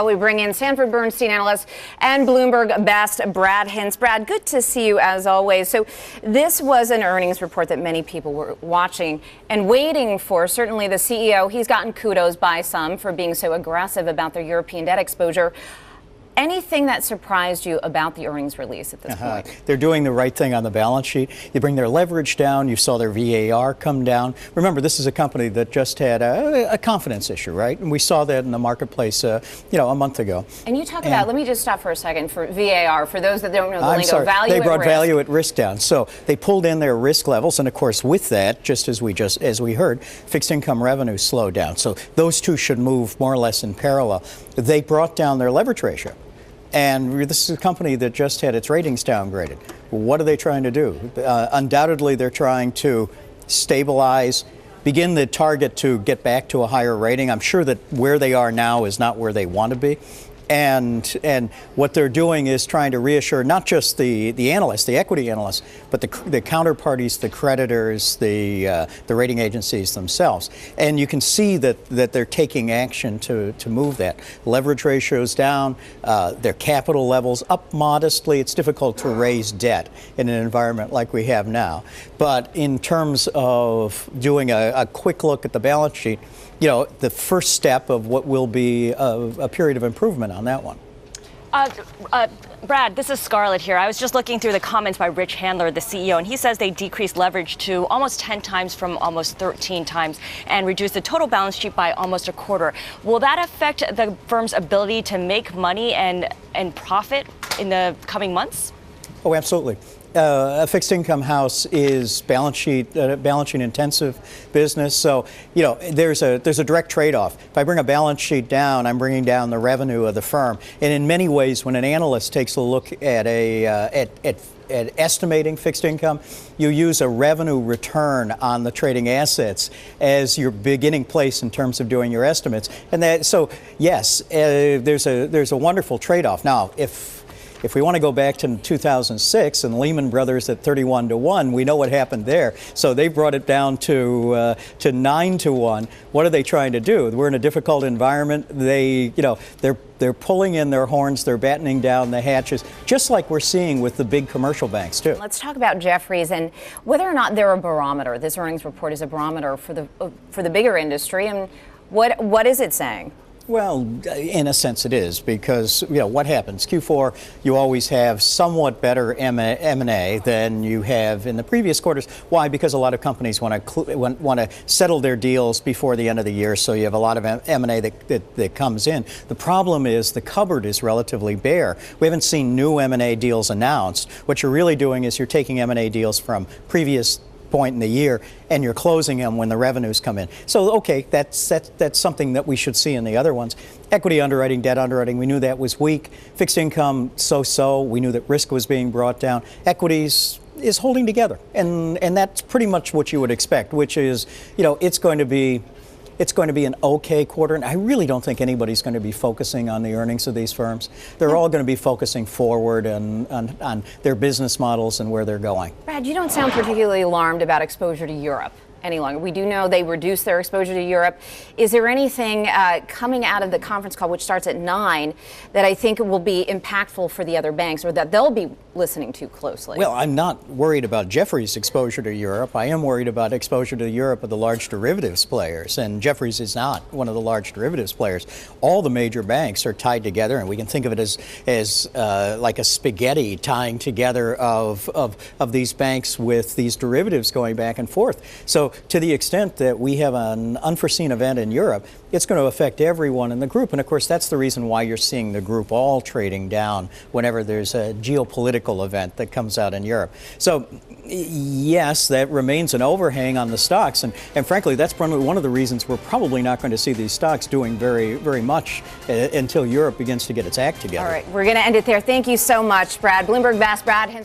We bring in Sanford Bernstein analyst and Bloomberg best Brad Hintz. Brad, good to see you as always. So this was an earnings report that many people were watching and waiting for. Certainly the CEO, he's gotten kudos by some for being so aggressive about their European debt exposure. Anything that surprised you about the earnings release at this point? They're doing the right thing on the balance sheet. You bring their leverage down. You saw their VAR come down. Remember, this is a company that just had a confidence issue, right? And we saw that in the marketplace, a month ago. And you talk about, let me just stop for a second, for VAR, for those that don't know the lingo, sorry, value they brought at risk. value at risk down. So they pulled in their risk levels, and of course, with that, just as we heard, fixed income revenue slowed down. So those two should move more or less in parallel. They brought down their leverage ratio. And this is a company that just had its ratings downgraded. What are they trying to do? Undoubtedly, they're trying to stabilize, begin the target to get back to a higher rating. I'm sure that where they are now is not where they want to be. And what they're doing is trying to reassure not just the analysts, the equity analysts, but the counterparties, the creditors, the rating agencies themselves. And you can see that they're taking action to move that. Leverage ratios down, their capital levels up modestly. It's difficult to raise debt in an environment like we have now. But in terms of doing a quick look at the balance sheet, the first step of what will be a period of improvement on that one. Brad, this is Scarlett here. I was just looking through the comments by Rich Handler, the CEO, and he says they decreased leverage to almost 10 times from almost 13 times and reduced the total balance sheet by almost a quarter. Will that affect the firm's ability to make money and profit in the coming months? Oh, absolutely. A fixed income house is balance sheet intensive business. So, there's a direct trade-off. If I bring a balance sheet down, I'm bringing down the revenue of the firm. And in many ways, when an analyst takes a look at at estimating fixed income, you use a revenue return on the trading assets as your beginning place in terms of doing your estimates. And yes, there's a wonderful trade-off. Now, if we want to go back to 2006 and Lehman Brothers at 31-1, we know what happened there. So they brought it down to 9-1. What are they trying to do? We're in a difficult environment. They're pulling in their horns. They're battening down the hatches, just like we're seeing with the big commercial banks too. Let's talk about Jefferies and whether or not they're a barometer. This earnings report is a barometer for the bigger industry. And what is it saying? Well, in a sense it is, because what happens? Q4, you always have somewhat better M&A than you have in the previous quarters. Why? Because a lot of companies want to settle their deals before the end of the year, so you have a lot of M&A that comes in. The problem is the cupboard is relatively bare. We haven't seen new M&A deals announced. What you're really doing is you're taking M&A deals from previous point in the year and you're closing them when the revenues come in. So okay, that's something that we should see in the other ones. Equity underwriting, debt underwriting, we knew that was weak. Fixed income, so-so. We knew that risk was being brought down. Equities is holding together, and that's pretty much what you would expect, which is it's going to be an okay quarter, and I really don't think anybody's going to be focusing on the earnings of these firms. They're all going to be focusing forward on their business models and where they're going. Brad, you don't sound particularly alarmed about exposure to Europe any longer. We do know they reduced their exposure to Europe. Is there anything coming out of the conference call, which starts at 9, that I think will be impactful for the other banks, or that they'll be listening to closely? Well, I'm not worried about Jefferies' exposure to Europe. I am worried about exposure to Europe of the large derivatives players, and Jefferies is not one of the large derivatives players. All the major banks are tied together, and we can think of it as like a spaghetti tying together of these banks with these derivatives going back and forth. So to the extent that we have an unforeseen event in Europe, it's going to affect everyone in the group. And of course, that's the reason why you're seeing the group all trading down whenever there's a geopolitical event that comes out in Europe. So yes, that remains an overhang on the stocks. And frankly, that's probably one of the reasons we're probably not going to see these stocks doing very, very much until Europe begins to get its act together. All right, we're going to end it there. Thank you so much, Brad. Bloomberg Bass, Brad Hintz.